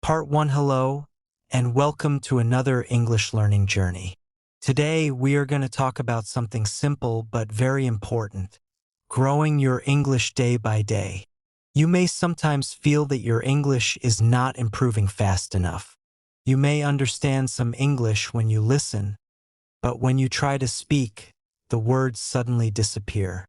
Part 1. Hello, and welcome to another English learning journey. Today, we are going to talk about something simple but very important: growing your English day by day. You may sometimes feel that your English is not improving fast enough. You may understand some English when you listen, but when you try to speak, the words suddenly disappear.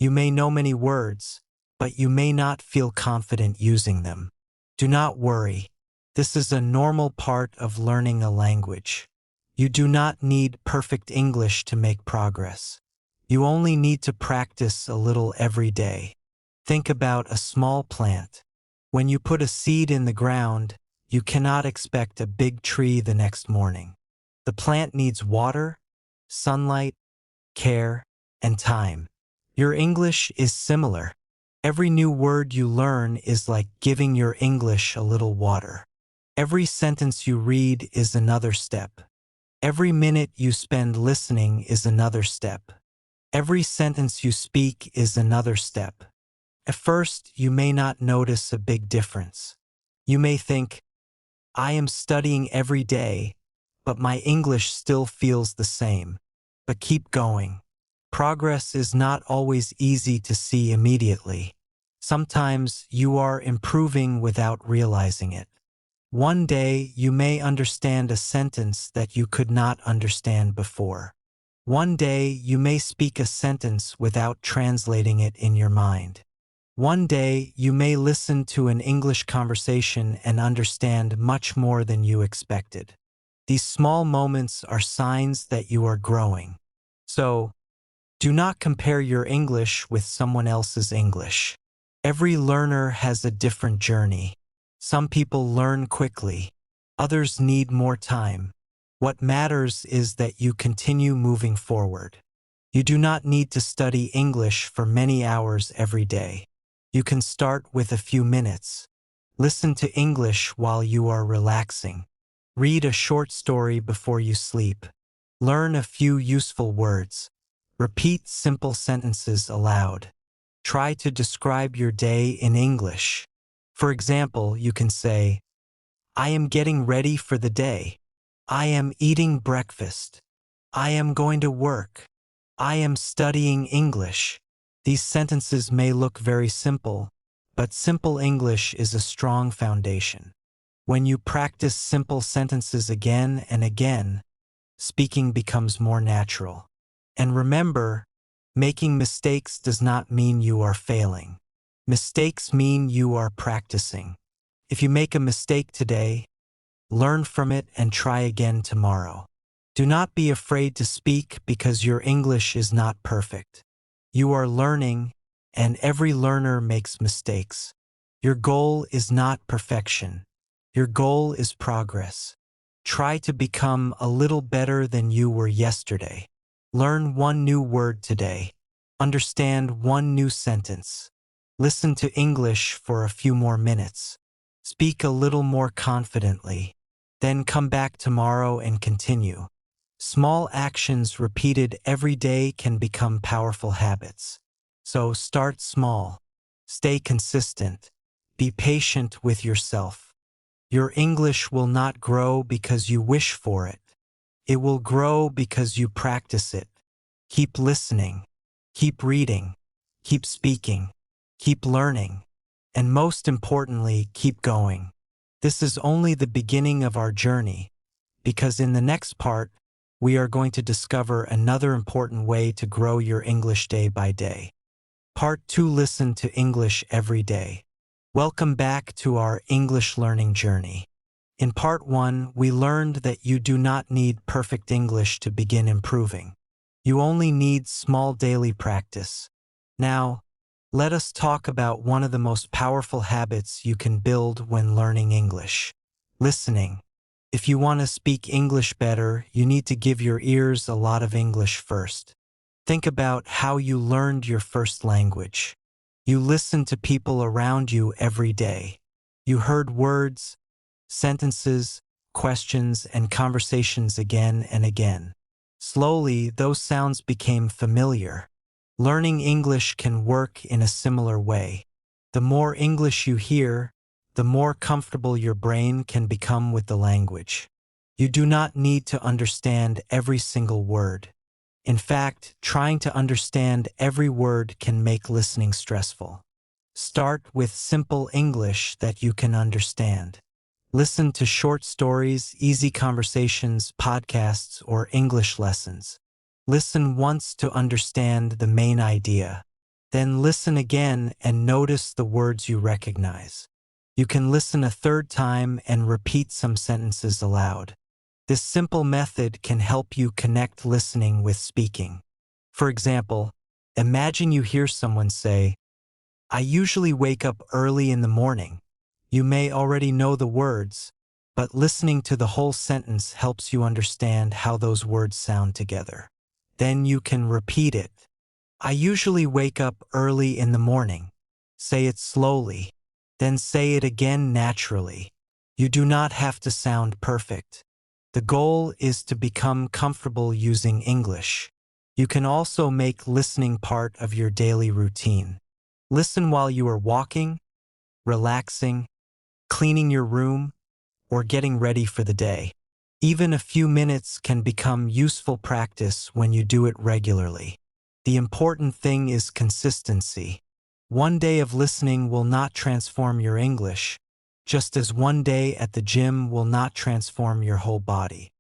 You may know many words, but you may not feel confident using them. Do not worry. This is a normal part of learning a language. You do not need perfect English to make progress. You only need to practice a little every day. Think about a small plant. When you put a seed in the ground, you cannot expect a big tree the next morning. The plant needs water, sunlight, care, and time. Your English is similar. Every new word you learn is like giving your English a little water. Every sentence you read is another step. Every minute you spend listening is another step. Every sentence you speak is another step. At first, you may not notice a big difference. You may think, I am studying every day, but my English still feels the same. But keep going. Progress is not always easy to see immediately. Sometimes you are improving without realizing it. One day you may understand a sentence that you could not understand before. One day you may speak a sentence without translating it in your mind. One day you may listen to an English conversation and understand much more than you expected. These small moments are signs that you are growing. So, do not compare your English with someone else's English. Every learner has a different journey. Some people learn quickly. Others need more time. What matters is that you continue moving forward. You do not need to study English for many hours every day. You can start with a few minutes. Listen to English while you are relaxing. Read a short story before you sleep. Learn a few useful words. Repeat simple sentences aloud. Try to describe your day in English. For example, you can say, I am getting ready for the day. I am eating breakfast. I am going to work. I am studying English. These sentences may look very simple, but simple English is a strong foundation. When you practice simple sentences again and again, speaking becomes more natural. And remember, making mistakes does not mean you are failing. Mistakes mean you are practicing. If you make a mistake today, learn from it and try again tomorrow. Do not be afraid to speak because your English is not perfect. You are learning, and every learner makes mistakes. Your goal is not perfection. Your goal is progress. Try to become a little better than you were yesterday. Learn one new word today. Understand one new sentence. Listen to English for a few more minutes. Speak a little more confidently. Then come back tomorrow and continue. Small actions repeated every day can become powerful habits. So start small. Stay consistent. Be patient with yourself. Your English will not grow because you wish for it. It will grow because you practice it. Keep listening. Keep reading. Keep speaking. Keep learning. And most importantly, keep going. This is only the beginning of our journey, because in the next part, we are going to discover another important way to grow your English day by day. Part 2. Listen to English every day. Welcome back to our English learning journey. In Part 1, we learned that you do not need perfect English to begin improving. You only need small daily practice. Now, let us talk about one of the most powerful habits you can build when learning English: listening. If you want to speak English better, you need to give your ears a lot of English first. Think about how you learned your first language. You listened to people around you every day. You heard words, sentences, questions, and conversations again and again. Slowly, those sounds became familiar. Learning English can work in a similar way. The more English you hear, the more comfortable your brain can become with the language. You do not need to understand every single word. In fact, trying to understand every word can make listening stressful. Start with simple English that you can understand. Listen to short stories, easy conversations, podcasts, or English lessons. Listen once to understand the main idea. Then listen again and notice the words you recognize. You can listen a third time and repeat some sentences aloud. This simple method can help you connect listening with speaking. For example, imagine you hear someone say, "I usually wake up early in the morning." You may already know the words, but listening to the whole sentence helps you understand how those words sound together. Then you can repeat it. "I usually wake up early in the morning." Say it slowly, then say it again naturally. You do not have to sound perfect. The goal is to become comfortable using English. You can also make listening part of your daily routine. Listen while you are walking, relaxing, cleaning your room, or getting ready for the day. Even a few minutes can become useful practice when you do it regularly. The important thing is consistency. One day of listening will not transform your English, just as one day at the gym will not transform your whole body.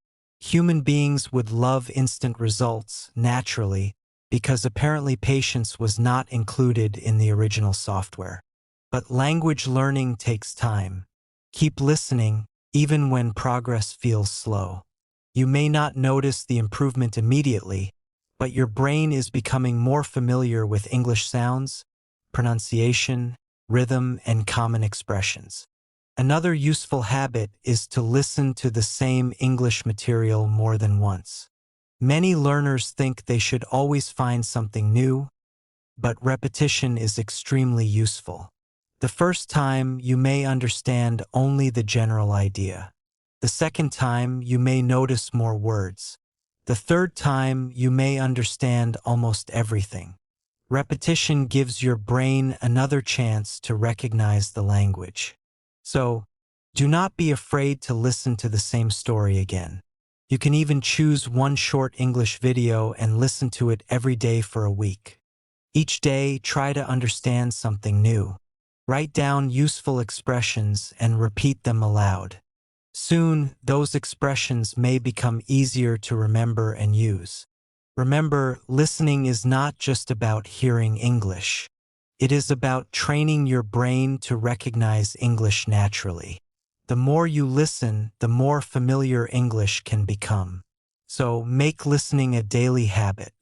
Human beings would love instant results, naturally, because apparently patience was not included in the original software. But language learning takes time. Keep listening, even when progress feels slow. You may not notice the improvement immediately, but your brain is becoming more familiar with English sounds, pronunciation, rhythm, and common expressions. Another useful habit is to listen to the same English material more than once. Many learners think they should always find something new, but repetition is extremely useful. The first time, you may understand only the general idea. The second time, you may notice more words. The third time, you may understand almost everything. Repetition gives your brain another chance to recognize the language. So, do not be afraid to listen to the same story again. You can even choose one short English video and listen to it every day for a week. Each day, try to understand something new. Write down useful expressions and repeat them aloud. Soon, those expressions may become easier to remember and use. Remember, listening is not just about hearing English. It is about training your brain to recognize English naturally. The more you listen, the more familiar English can become. So make listening a daily habit.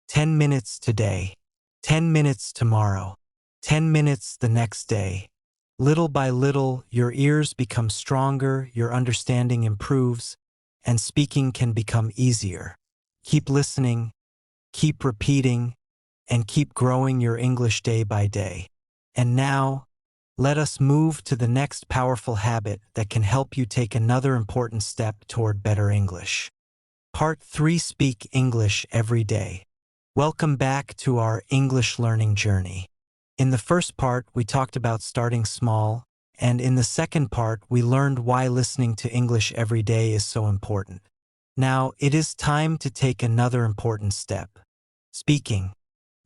10 minutes today, 10 minutes tomorrow, 10 minutes the next day. Little by little, your ears become stronger, your understanding improves, and speaking can become easier. Keep listening, keep repeating, and keep growing your English day by day. And now, let us move to the next powerful habit that can help you take another important step toward better English. Part 3: Speak English every day. Welcome back to our English learning journey. In the first part, we talked about starting small, and in the second part, we learned why listening to English every day is so important. Now, it is time to take another important step: speaking.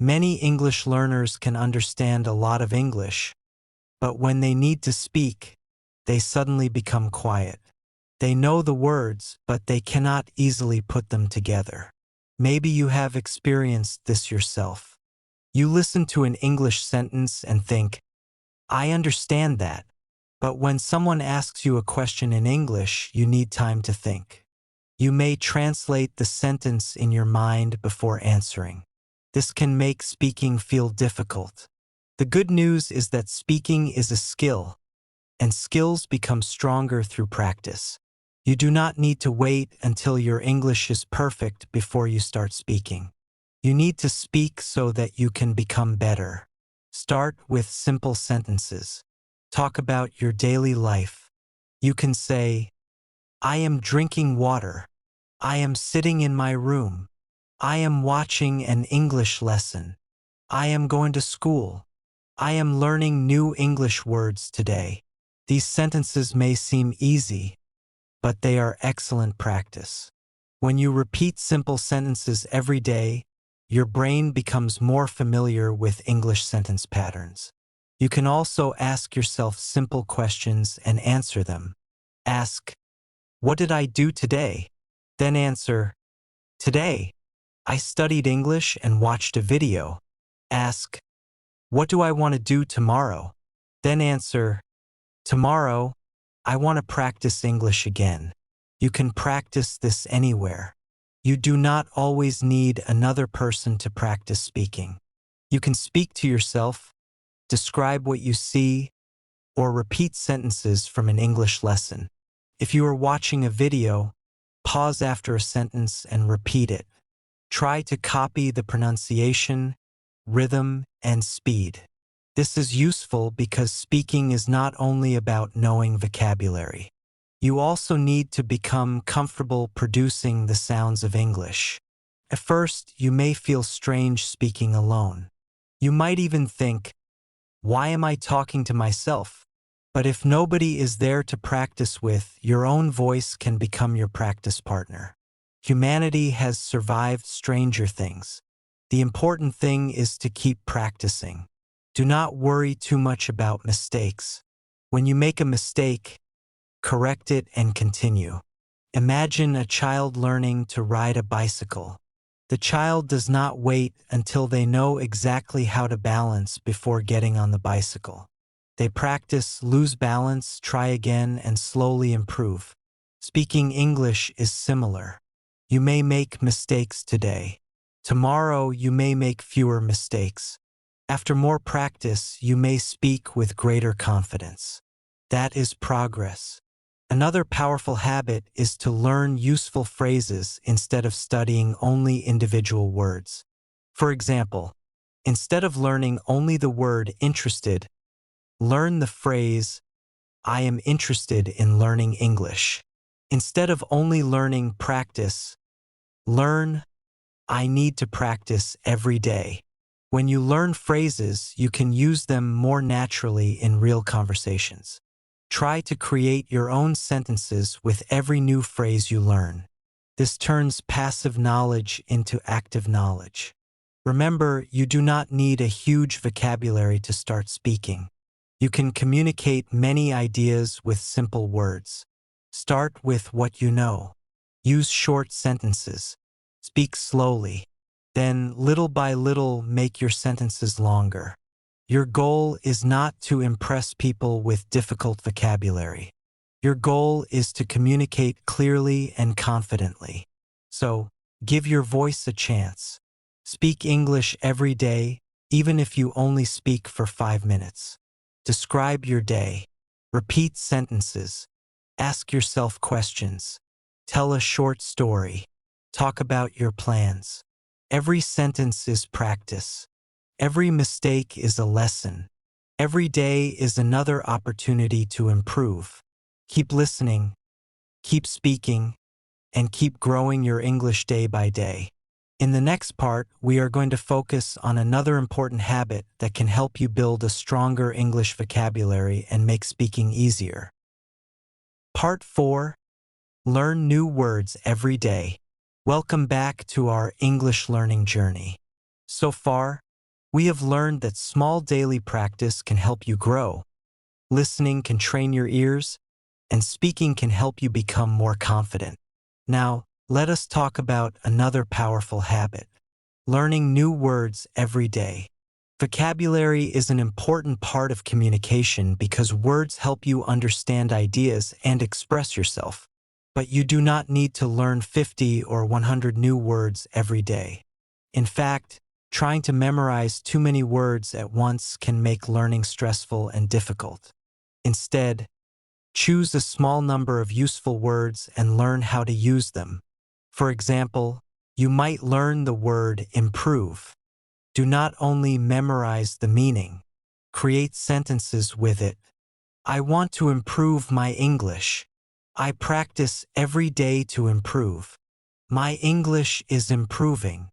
Many English learners can understand a lot of English, but when they need to speak, they suddenly become quiet. They know the words, but they cannot easily put them together. Maybe you have experienced this yourself. You listen to an English sentence and think, "I understand that." But when someone asks you a question in English, you need time to think. You may translate the sentence in your mind before answering. This can make speaking feel difficult. The good news is that speaking is a skill, and skills become stronger through practice. You do not need to wait until your English is perfect before you start speaking. You need to speak so that you can become better. Start with simple sentences. Talk about your daily life. You can say, "I am drinking water. I am sitting in my room. I am watching an English lesson. I am going to school. I am learning new English words today." These sentences may seem easy, but they are excellent practice. When you repeat simple sentences every day, your brain becomes more familiar with English sentence patterns. You can also ask yourself simple questions and answer them. Ask, "What did I do today?" Then answer, "Today, I studied English and watched a video." Ask, "What do I want to do tomorrow?" Then answer, "Tomorrow, I want to practice English again." You can practice this anywhere. You do not always need another person to practice speaking. You can speak to yourself, describe what you see, or repeat sentences from an English lesson. If you are watching a video, pause after a sentence and repeat it. Try to copy the pronunciation, rhythm, and speed. This is useful because speaking is not only about knowing vocabulary. You also need to become comfortable producing the sounds of English. At first, you may feel strange speaking alone. You might even think, "Why am I talking to myself?" But if nobody is there to practice with, your own voice can become your practice partner. Humanity has survived stranger things. The important thing is to keep practicing. Do not worry too much about mistakes. When you make a mistake, correct it and continue. Imagine a child learning to ride a bicycle. The child does not wait until they know exactly how to balance before getting on the bicycle. They practice, lose balance, try again, and slowly improve. Speaking English is similar. You may make mistakes today. Tomorrow, you may make fewer mistakes. After more practice, you may speak with greater confidence. That is progress. Another powerful habit is to learn useful phrases instead of studying only individual words. For example, instead of learning only the word interested, learn the phrase, "I am interested in learning English." Instead of only learning practice, learn, "I need to practice every day." When you learn phrases, you can use them more naturally in real conversations. Try to create your own sentences with every new phrase you learn. This turns passive knowledge into active knowledge. Remember, you do not need a huge vocabulary to start speaking. You can communicate many ideas with simple words. Start with what you know. Use short sentences. Speak slowly. Then, little by little, make your sentences longer. Your goal is not to impress people with difficult vocabulary. Your goal is to communicate clearly and confidently. So, give your voice a chance. Speak English every day, even if you only speak for 5 minutes. Describe your day. Repeat sentences. Ask yourself questions. Tell a short story. Talk about your plans. Every sentence is practice. Every mistake is a lesson. Every day is another opportunity to improve. Keep listening, keep speaking, and keep growing your English day by day. In the next part, we are going to focus on another important habit that can help you build a stronger English vocabulary and make speaking easier. Part 4. Learn new words every day. Welcome back to our English learning journey. So far, we have learned that small daily practice can help you grow. Listening can train your ears, and speaking can help you become more confident. Now, let us talk about another powerful habit: learning new words every day. Vocabulary is an important part of communication because words help you understand ideas and express yourself. But you do not need to learn 50 or 100 new words every day. In fact, trying to memorize too many words at once can make learning stressful and difficult. Instead, choose a small number of useful words and learn how to use them. For example, you might learn the word improve. Do not only memorize the meaning, create sentences with it. I want to improve my English. I practice every day to improve. My English is improving.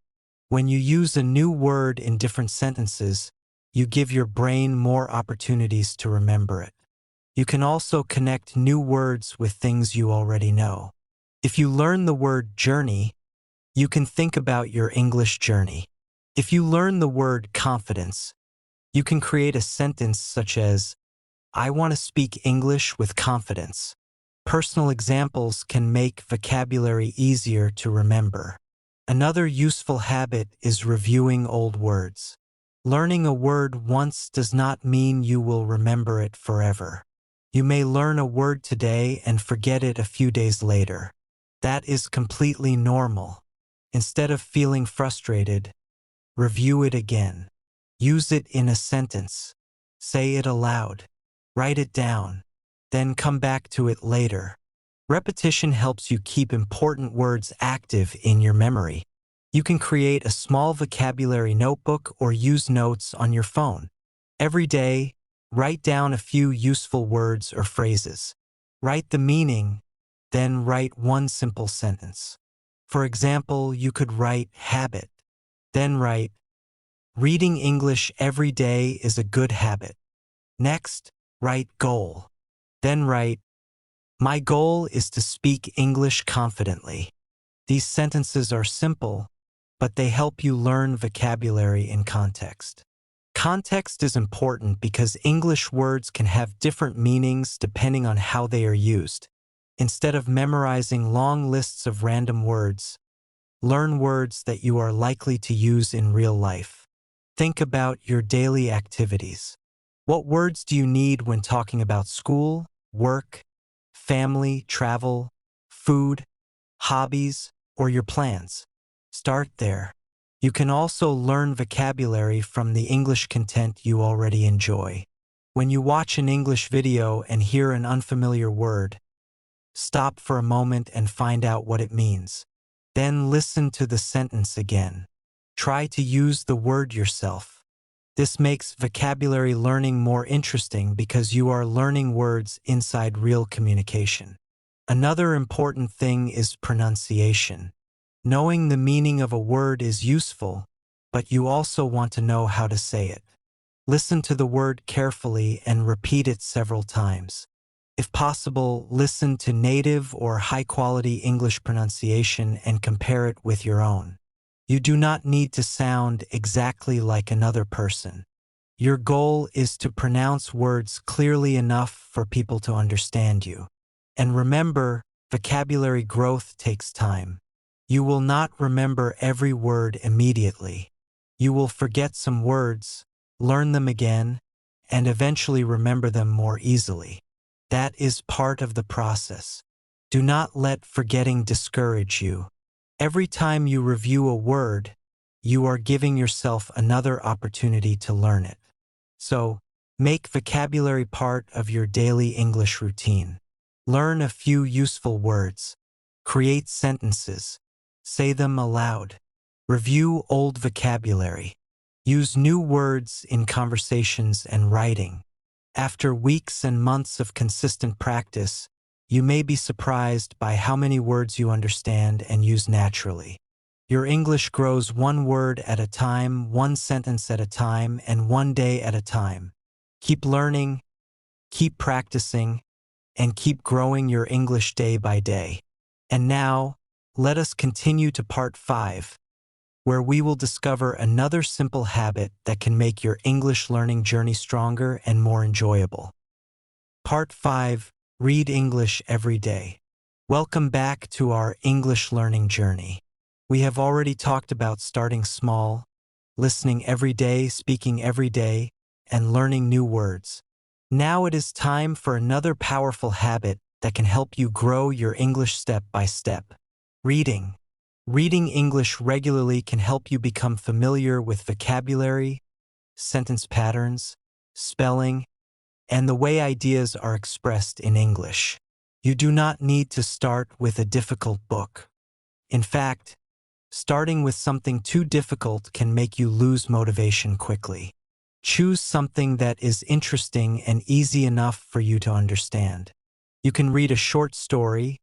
When you use a new word in different sentences, you give your brain more opportunities to remember it. You can also connect new words with things you already know. If you learn the word journey, you can think about your English journey. If you learn the word confidence, you can create a sentence such as, I want to speak English with confidence. Personal examples can make vocabulary easier to remember. Another useful habit is reviewing old words. Learning a word once does not mean you will remember it forever. You may learn a word today and forget it a few days later. That is completely normal. Instead of feeling frustrated, review it again. Use it in a sentence. Say it aloud. Write it down. Then come back to it later. Repetition helps you keep important words active in your memory. You can create a small vocabulary notebook or use notes on your phone. Every day, write down a few useful words or phrases. Write the meaning, then write one simple sentence. For example, you could write habit, then write, reading English every day is a good habit. Next, write goal. Then write, my goal is to speak English confidently. These sentences are simple, but they help you learn vocabulary in context. Context is important because English words can have different meanings depending on how they are used. Instead of memorizing long lists of random words, learn words that you are likely to use in real life. Think about your daily activities. What words do you need when talking about school, work, family, travel, food, hobbies, or your plans? Start there. You can also learn vocabulary from the English content you already enjoy. When you watch an English video and hear an unfamiliar word, stop for a moment and find out what it means. Then listen to the sentence again. Try to use the word yourself. This makes vocabulary learning more interesting because you are learning words inside real communication. Another important thing is pronunciation. Knowing the meaning of a word is useful, but you also want to know how to say it. Listen to the word carefully and repeat it several times. If possible, listen to native or high-quality English pronunciation and compare it with your own. You do not need to sound exactly like another person. Your goal is to pronounce words clearly enough for people to understand you. And remember, vocabulary growth takes time. You will not remember every word immediately. You will forget some words, learn them again, and eventually remember them more easily. That is part of the process. Do not let forgetting discourage you. Every time you review a word, you are giving yourself another opportunity to learn it. So, make vocabulary part of your daily English routine. Learn a few useful words. Create sentences. Say them aloud. Review old vocabulary. Use new words in conversations and writing. After weeks and months of consistent practice, you may be surprised by how many words you understand and use naturally. Your English grows one word at a time, one sentence at a time, and one day at a time. Keep learning, keep practicing, and keep growing your English day by day. And now, let us continue to part 5, where we will discover another simple habit that can make your English learning journey stronger and more enjoyable. Part 5, Read English Every Day. Welcome back to our English learning journey. We have already talked about starting small, listening every day, speaking every day, and learning new words. Now it is time for another powerful habit that can help you grow your English step by step. Reading. Reading English regularly can help you become familiar with vocabulary, sentence patterns, spelling, and the way ideas are expressed in English. You do not need to start with a difficult book. In fact, starting with something too difficult can make you lose motivation quickly. Choose something that is interesting and easy enough for you to understand. You can read a short story,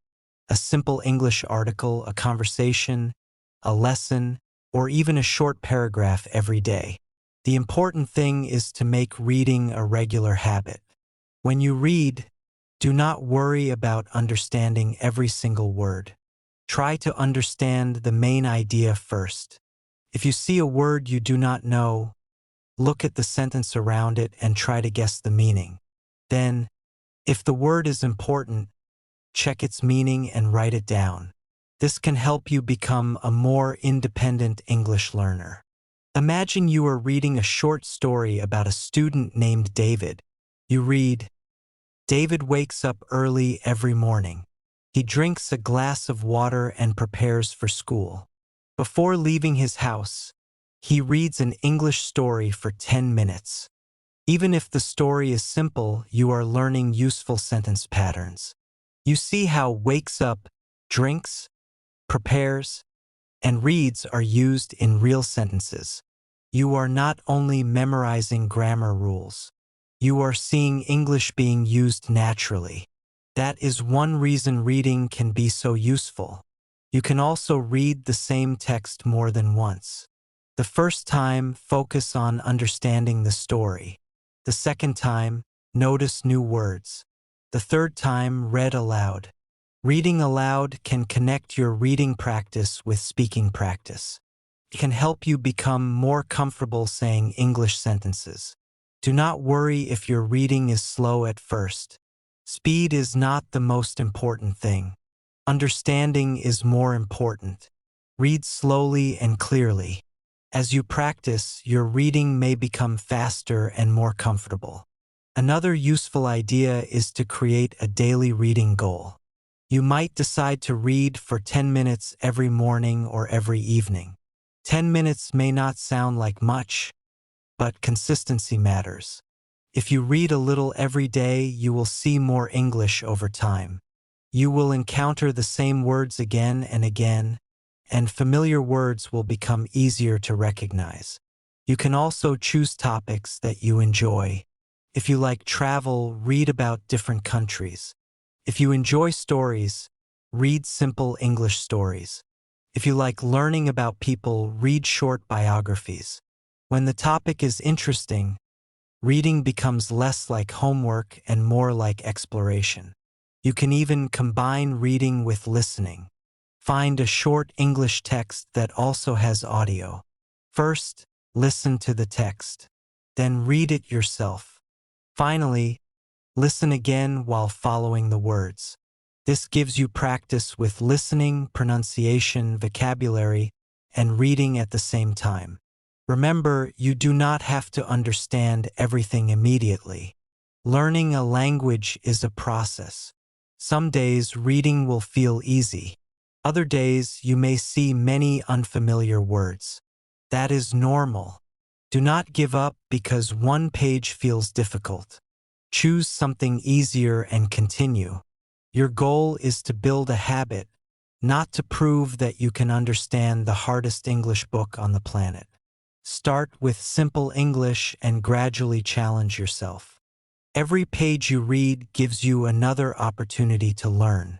a simple English article, a conversation, a lesson, or even a short paragraph every day. The important thing is to make reading a regular habit. When you read, Do not worry about understanding every single word. Try to understand the main idea first. If you see a word you do not know, look at the sentence around it and try to guess the meaning. Then, if the word is important, check its meaning and write it down. This can help you become a more independent English learner. Imagine you are reading a short story about a student named David. You read, David wakes up early every morning. He drinks a glass of water and prepares for school. Before leaving his house, he reads an English story for 10 minutes. Even if the story is simple, you are learning useful sentence patterns. You see how wakes up, drinks, prepares, and reads are used in real sentences. You are not only memorizing grammar rules. You are seeing English being used naturally. That is one reason reading can be so useful. You can also read the same text more than once. The first time, focus on understanding the story. The second time, notice new words. The third time, read aloud. Reading aloud can connect your reading practice with speaking practice. It can help you become more comfortable saying English sentences. Do not worry if your reading is slow at first. Speed is not the most important thing. Understanding is more important. Read slowly and clearly. As you practice, your reading may become faster and more comfortable. Another useful idea is to create a daily reading goal. You might decide to read for 10 minutes every morning or every evening. 10 minutes may not sound like much, but consistency matters. If you read a little every day, you will see more English over time. You will encounter the same words again and again, and familiar words will become easier to recognize. You can also choose topics that you enjoy. If you like travel, read about different countries. If you enjoy stories, read simple English stories. If you like learning about people, read short biographies. When the topic is interesting, reading becomes less like homework and more like exploration. You can even combine reading with listening. Find a short English text that also has audio. First, listen to the text. Then read it yourself. Finally, listen again while following the words. This gives you practice with listening, pronunciation, vocabulary, and reading at the same time. Remember, you do not have to understand everything immediately. Learning a language is a process. Some days reading will feel easy. Other days you may see many unfamiliar words. That is normal. Do not give up because one page feels difficult. Choose something easier and continue. Your goal is to build a habit, not to prove that you can understand the hardest English book on the planet. Start with simple English and gradually challenge yourself. Every page you read gives you another opportunity to learn.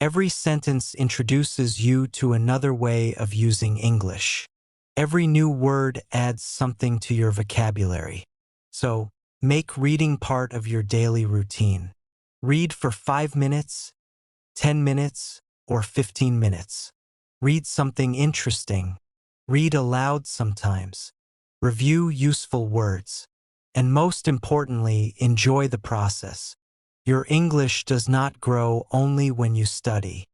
Every sentence introduces you to another way of using English. Every new word adds something to your vocabulary. So, make reading part of your daily routine. Read for 5 minutes, 10 minutes, or 15 minutes. Read something interesting. Read aloud sometimes. Review useful words. And most importantly, enjoy the process. Your English does not grow only when you study.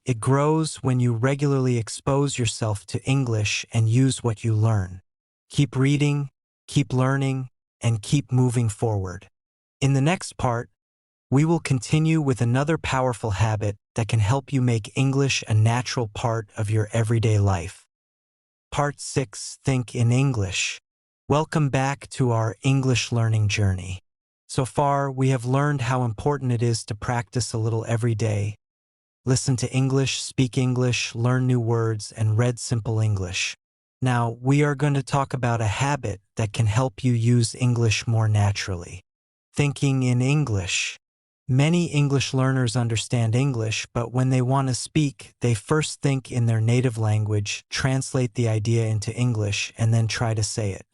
It grows when you regularly expose yourself to English and use what you learn. Keep reading, keep learning, and keep moving forward. In the next part, we will continue with another powerful habit that can help you make English a natural part of your everyday life. Part 6, Think in English. Welcome back to our English learning journey. So far, we have learned how important it is to practice a little every day. Listen to English, speak English, learn new words, and read simple English. Now, we are going to talk about a habit that can help you use English more naturally. Thinking in English. Many English learners understand English, but when they want to speak, they first think in their native language, translate the idea into English, and then try to say it.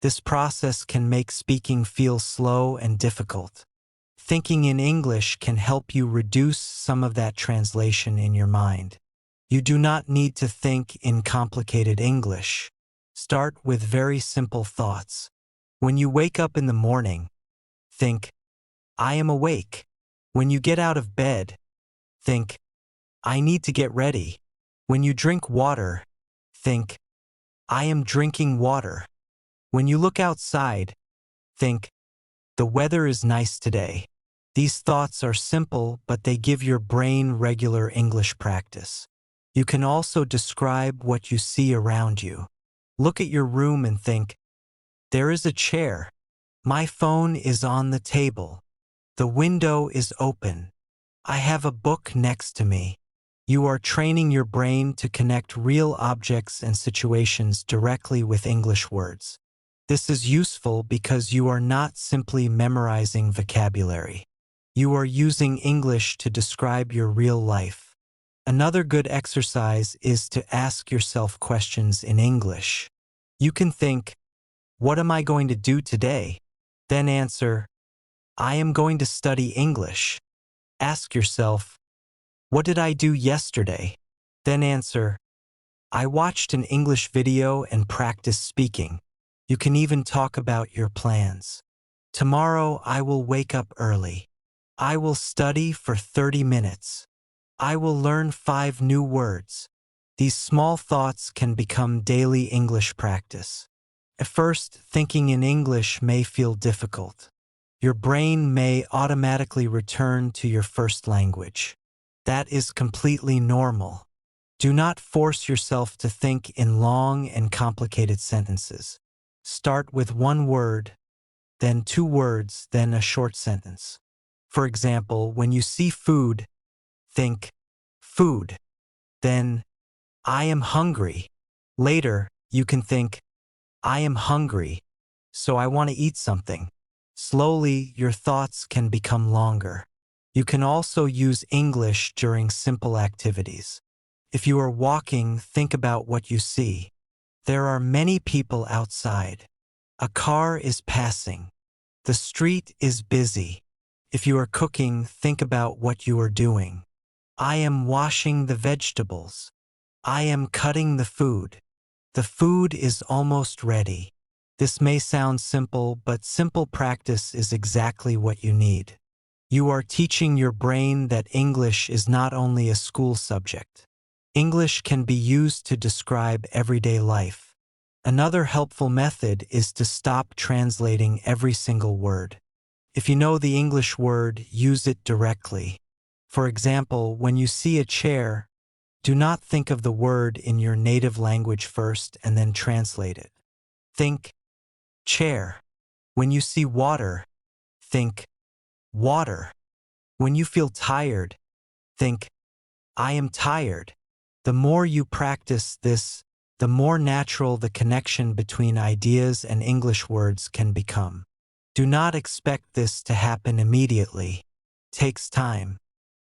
This process can make speaking feel slow and difficult. Thinking in English can help you reduce some of that translation in your mind. You do not need to think in complicated English. Start with very simple thoughts. When you wake up in the morning, think, I am awake. When you get out of bed, think, I need to get ready. When you drink water, think, I am drinking water. When you look outside, think, the weather is nice today. These thoughts are simple, but they give your brain regular English practice. You can also describe what you see around you. Look at your room and think, there is a chair. My phone is on the table. The window is open. I have a book next to me. You are training your brain to connect real objects and situations directly with English words. This is useful because you are not simply memorizing vocabulary. You are using English to describe your real life. Another good exercise is to ask yourself questions in English. You can think, what am I going to do today? Then answer, I am going to study English. Ask yourself, what did I do yesterday? Then answer, I watched an English video and practiced speaking. You can even talk about your plans. Tomorrow I will wake up early. I will study for 30 minutes. I will learn 5 new words. These small thoughts can become daily English practice. At first, thinking in English may feel difficult. Your brain may automatically return to your first language. That is completely normal. Do not force yourself to think in long and complicated sentences. Start with 1 word, then 2 words, then a short sentence. For example, when you see food, think, food. Then, I am hungry. Later, you can think, I am hungry, so I want to eat something. Slowly, your thoughts can become longer. You can also use English during simple activities. If you are walking, think about what you see. There are many people outside. A car is passing. The street is busy. If you are cooking, think about what you are doing. I am washing the vegetables. I am cutting the food. The food is almost ready. This may sound simple, but simple practice is exactly what you need. You are teaching your brain that English is not only a school subject. English can be used to describe everyday life. Another helpful method is to stop translating every single word. If you know the English word, use it directly. For example, when you see a chair, do not think of the word in your native language first and then translate it. Think, chair. When you see water, think, water. When you feel tired, think, I am tired. The more you practice this, the more natural the connection between ideas and English words can become. Do not expect this to happen immediately. It takes time.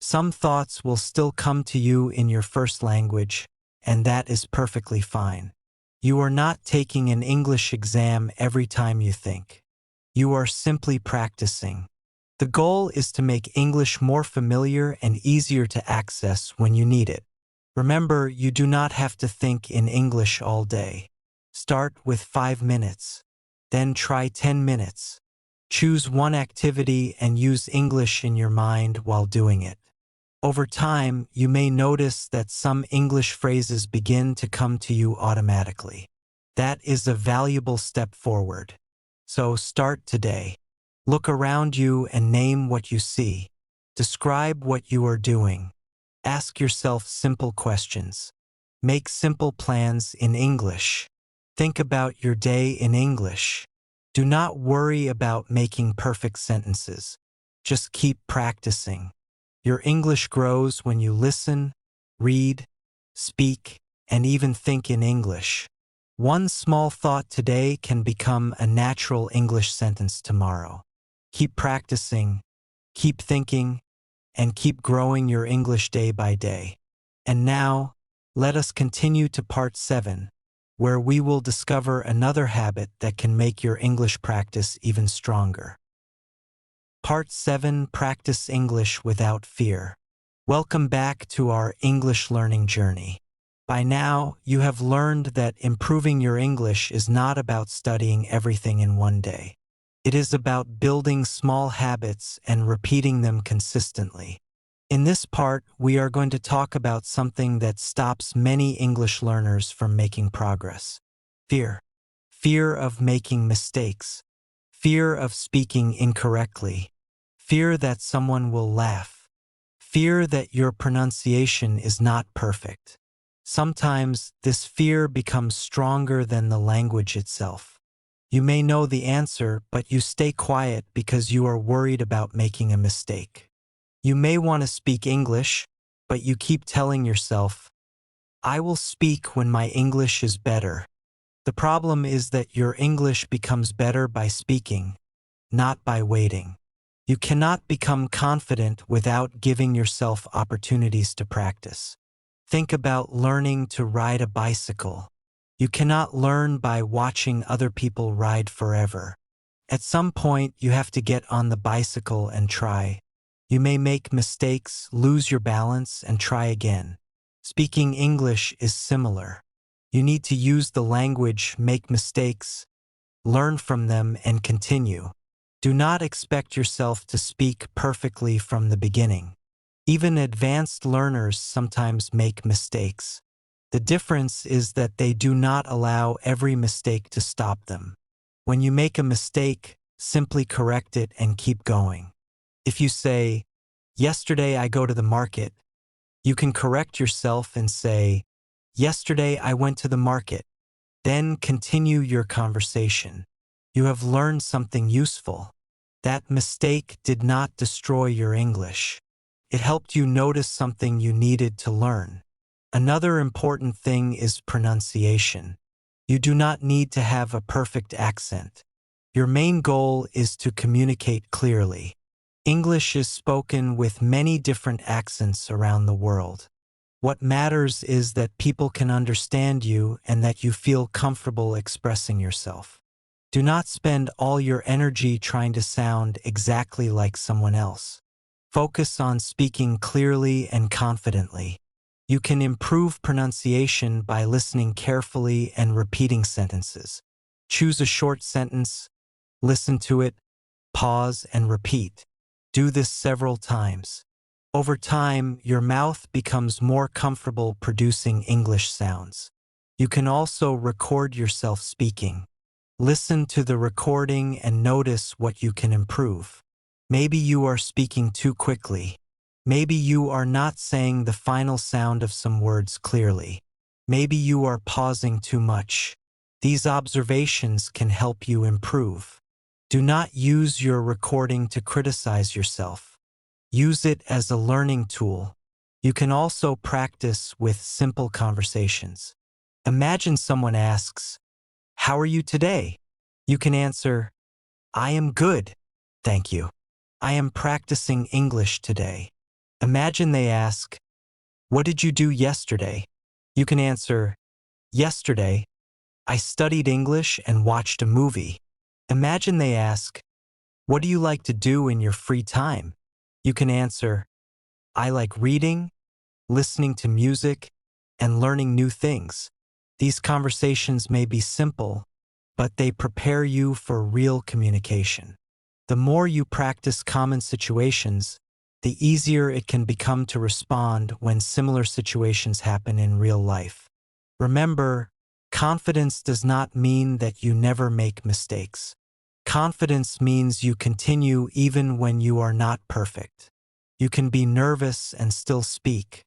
Some thoughts will still come to you in your first language, and that is perfectly fine. You are not taking an English exam every time you think. You are simply practicing. The goal is to make English more familiar and easier to access when you need it. Remember, you do not have to think in English all day. Start with 5 minutes. Then try 10 minutes. Choose one activity and use English in your mind while doing it. Over time, you may notice that some English phrases begin to come to you automatically. That is a valuable step forward. So start today. Look around you and name what you see. Describe what you are doing. Ask yourself simple questions. Make simple plans in English. Think about your day in English. Do not worry about making perfect sentences. Just keep practicing. Your English grows when you listen, read, speak, and even think in English. One small thought today can become a natural English sentence tomorrow. Keep practicing, keep thinking, and keep growing your English day by day. And now, let us continue to part 7, where we will discover another habit that can make your English practice even stronger. Part 7, Practice English Without Fear. Welcome back to our English learning journey. By now, you have learned that improving your English is not about studying everything in one day. It is about building small habits and repeating them consistently. In this part, we are going to talk about something that stops many English learners from making progress. Fear. Fear of making mistakes. Fear of speaking incorrectly. Fear that someone will laugh. Fear that your pronunciation is not perfect. Sometimes this fear becomes stronger than the language itself. You may know the answer, but you stay quiet because you are worried about making a mistake. You may want to speak English, but you keep telling yourself, "I will speak when my English is better." The problem is that your English becomes better by speaking, not by waiting. You cannot become confident without giving yourself opportunities to practice. Think about learning to ride a bicycle. You cannot learn by watching other people ride forever. At some point, you have to get on the bicycle and try. You may make mistakes, lose your balance, and try again. Speaking English is similar. You need to use the language, make mistakes, learn from them, and continue. Do not expect yourself to speak perfectly from the beginning. Even advanced learners sometimes make mistakes. The difference is that they do not allow every mistake to stop them. When you make a mistake, simply correct it and keep going. If you say, "Yesterday I go to the market," you can correct yourself and say, "Yesterday I went to the market." Then continue your conversation. You have learned something useful. That mistake did not destroy your English. It helped you notice something you needed to learn. Another important thing is pronunciation. You do not need to have a perfect accent. Your main goal is to communicate clearly. English is spoken with many different accents around the world. What matters is that people can understand you and that you feel comfortable expressing yourself. Do not spend all your energy trying to sound exactly like someone else. Focus on speaking clearly and confidently. You can improve pronunciation by listening carefully and repeating sentences. Choose a short sentence, listen to it, pause, and repeat. Do this several times. Over time, your mouth becomes more comfortable producing English sounds. You can also record yourself speaking. Listen to the recording and notice what you can improve. Maybe you are speaking too quickly. Maybe you are not saying the final sound of some words clearly. Maybe you are pausing too much. These observations can help you improve. Do not use your recording to criticize yourself. Use it as a learning tool. You can also practice with simple conversations. Imagine someone asks, "How are you today?" You can answer, "I am good, thank you. I am practicing English today." Imagine they ask, "What did you do yesterday?" You can answer, "Yesterday, I studied English and watched a movie." Imagine they ask, "What do you like to do in your free time?" You can answer, "I like reading, listening to music, and learning new things." These conversations may be simple, but they prepare you for real communication. The more you practice common situations, the easier it can become to respond when similar situations happen in real life. Remember, confidence does not mean that you never make mistakes. Confidence means you continue even when you are not perfect. You can be nervous and still speak.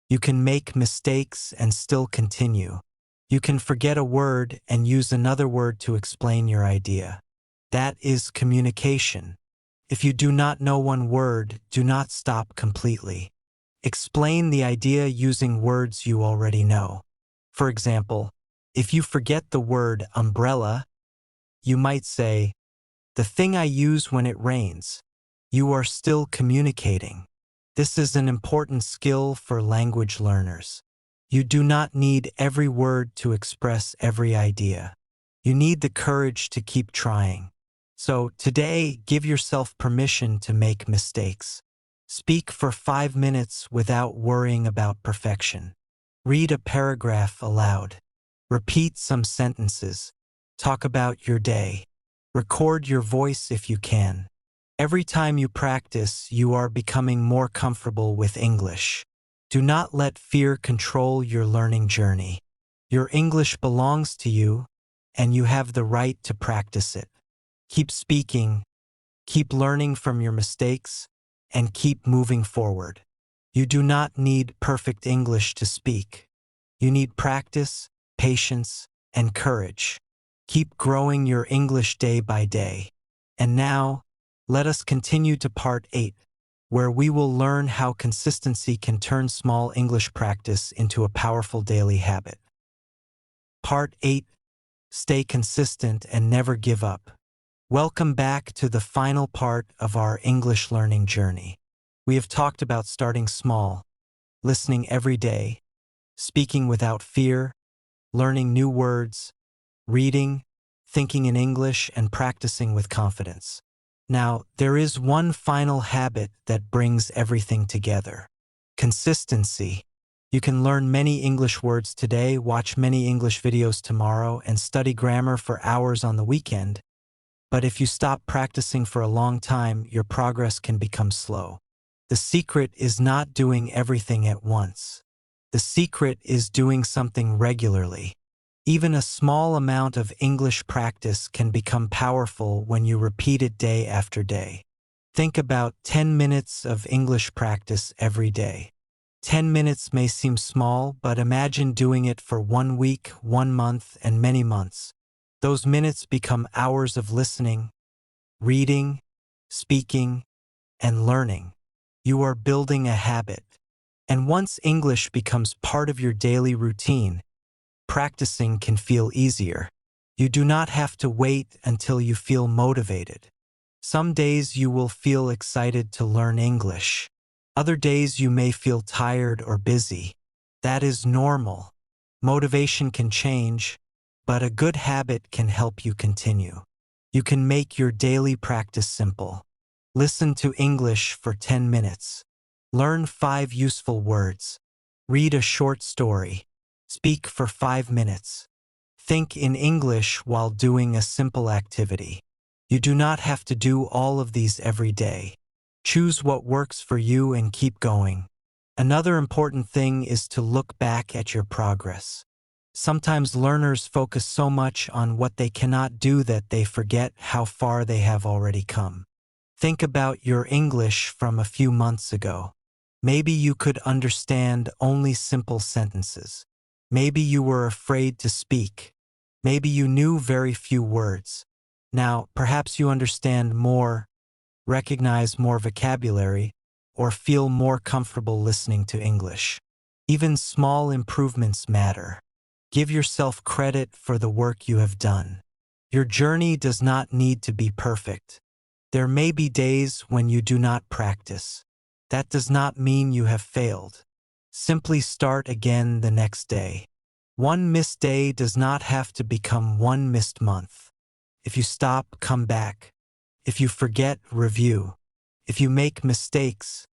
You can make mistakes and still continue. You can forget a word and use another word to explain your idea. That is communication. If you do not know one word, do not stop completely. Explain the idea using words you already know. For example, if you forget the word umbrella, you might say, "The thing I use when it rains." You are still communicating. This is an important skill for language learners. You do not need every word to express every idea. You need the courage to keep trying. So today, give yourself permission to make mistakes. Speak for 5 minutes without worrying about perfection. Read a paragraph aloud. Repeat some sentences. Talk about your day. Record your voice if you can. Every time you practice, you are becoming more comfortable with English. Do not let fear control your learning journey. Your English belongs to you, and you have the right to practice it. Keep speaking, keep learning from your mistakes, and keep moving forward. You do not need perfect English to speak. You need practice, patience, and courage. Keep growing your English day by day. And now, let us continue to part 8, where we will learn how consistency can turn small English practice into a powerful daily habit. Part 8. Stay consistent and never give up. Welcome back to the final part of our English learning journey. We have talked about starting small, listening every day, speaking without fear, learning new words, reading, thinking in English, and practicing with confidence. Now, there is one final habit that brings everything together: consistency. You can learn many English words today, watch many English videos tomorrow, and study grammar for hours on the weekend. But if you stop practicing for a long time, your progress can become slow. The secret is not doing everything at once. The secret is doing something regularly. Even a small amount of English practice can become powerful when you repeat it day after day. Think about 10 minutes of English practice every day. 10 minutes may seem small, but imagine doing it for 1 week, 1 month, and many months. Those minutes become hours of listening, reading, speaking, and learning. You are building a habit. And once English becomes part of your daily routine, practicing can feel easier. You do not have to wait until you feel motivated. Some days you will feel excited to learn English. Other days you may feel tired or busy. That is normal. Motivation can change, but a good habit can help you continue. You can make your daily practice simple. Listen to English for 10 minutes. Learn 5 useful words. Read a short story. Speak for 5 minutes. Think in English while doing a simple activity. You do not have to do all of these every day. Choose what works for you and keep going. Another important thing is to look back at your progress. Sometimes learners focus so much on what they cannot do that they forget how far they have already come. Think about your English from a few months ago. Maybe you could understand only simple sentences. Maybe you were afraid to speak. Maybe you knew very few words. Now, perhaps you understand more, recognize more vocabulary, or feel more comfortable listening to English. Even small improvements matter. Give yourself credit for the work you have done. Your journey does not need to be perfect. There may be days when you do not practice. That does not mean you have failed. Simply start again the next day. One missed day does not have to become one missed month. If you stop, come back. If you forget, review. If you make mistakes,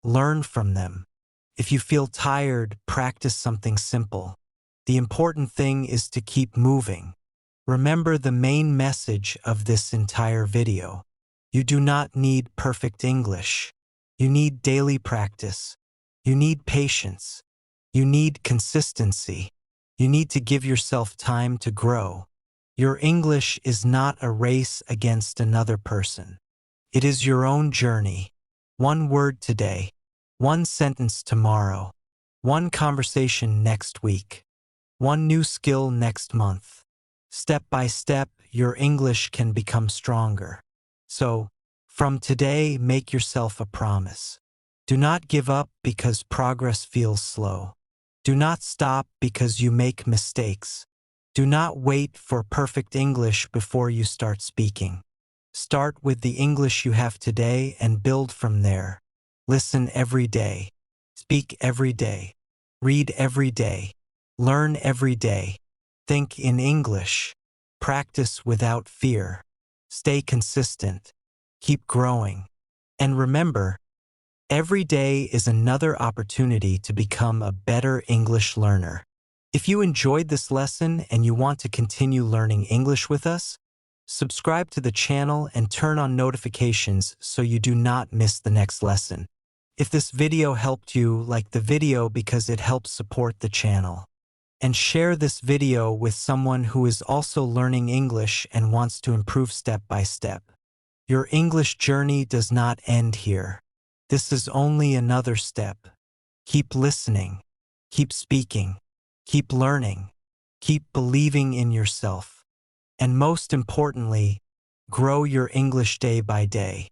learn from them. If you feel tired, practice something simple. The important thing is to keep moving. Remember the main message of this entire video. You do not need perfect English. You need daily practice. You need patience. You need consistency. You need to give yourself time to grow. Your English is not a race against another person. It is your own journey. One word today, one sentence tomorrow, one conversation next week, one new skill next month. Step by step, your English can become stronger. So, from today, make yourself a promise. Do not give up because progress feels slow. Do not stop because you make mistakes. Do not wait for perfect English before you start speaking. Start with the English you have today and build from there. Listen every day. Speak every day. Read every day. Learn every day. Think in English. Practice without fear. Stay consistent. Keep growing. And remember, every day is another opportunity to become a better English learner. If you enjoyed this lesson and you want to continue learning English with us, subscribe to the channel and turn on notifications so you do not miss the next lesson. If this video helped you, like the video because it helps support the channel. And share this video with someone who is also learning English and wants to improve step by step. Your English journey does not end here. This is only another step. Keep listening. Keep speaking. Keep learning. Keep believing in yourself. And most importantly, grow your English day by day.